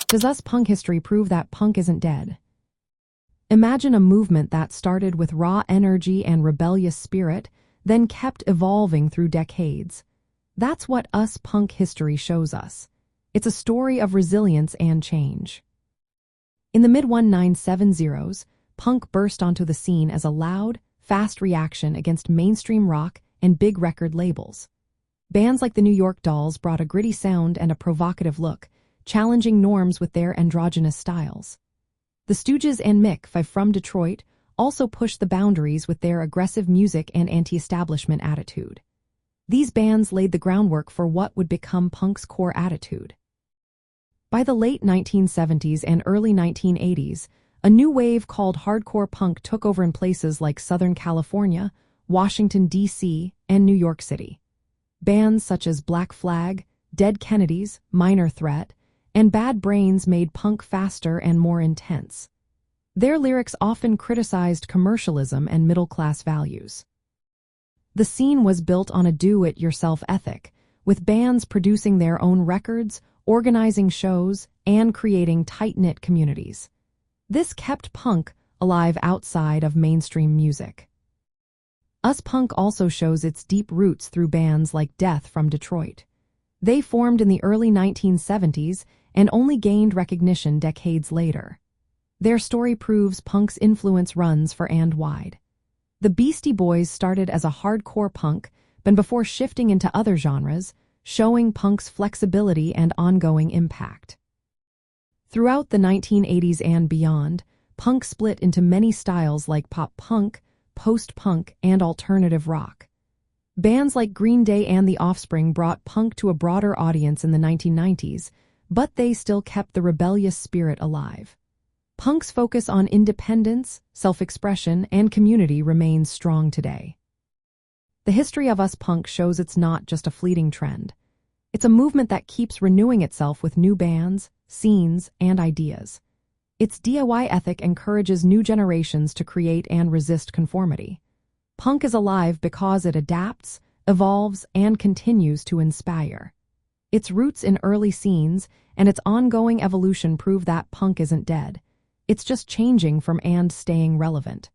Does us punk history prove that punk isn't dead? Imagine a movement that started with raw energy and rebellious spirit, then kept evolving through decades. That's what us punk history shows us. It's a story of resilience and change. In the mid-1970s, punk burst onto the scene as a loud, fast reaction against mainstream rock and big record labels. Bands like the New York Dolls brought a gritty sound and a provocative look, challenging norms with their androgynous styles. The Stooges and Mick from Detroit also pushed the boundaries with their aggressive music and anti-establishment attitude. These bands laid the groundwork for what would become punk's core attitude. By the late 1970s and early 1980s, a new wave called hardcore punk took over in places like Southern California, Washington, D.C., and New York City. Bands such as Black Flag, Dead Kennedys, Minor Threat, and Bad Brains made punk faster and more intense. Their lyrics often criticized commercialism and middle-class values. The scene was built on a do-it-yourself ethic, with bands producing their own records, organizing shows, and creating tight-knit communities. This kept punk alive outside of mainstream music. Us punk also shows its deep roots through bands like Death from Detroit. They formed in the early 1970s and only gained recognition decades later. Their story proves punk's influence runs far and wide. The Beastie Boys started as a hardcore punk, but before shifting into other genres, showing punk's flexibility and ongoing impact. Throughout the 1980s and beyond, punk split into many styles like pop punk, post-punk, and alternative rock. Bands like Green Day and The Offspring brought punk to a broader audience in the 1990s, but they still kept the rebellious spirit alive. Punk's focus on independence, self-expression, and community remains strong today. The history of us punk shows it's not just a fleeting trend. It's a movement that keeps renewing itself with new bands, scenes, and ideas. Its DIY ethic encourages new generations to create and resist conformity. Punk is alive because it adapts, evolves, and continues to inspire. Its roots in early scenes and its ongoing evolution prove that punk isn't dead. It's just changing from and staying relevant.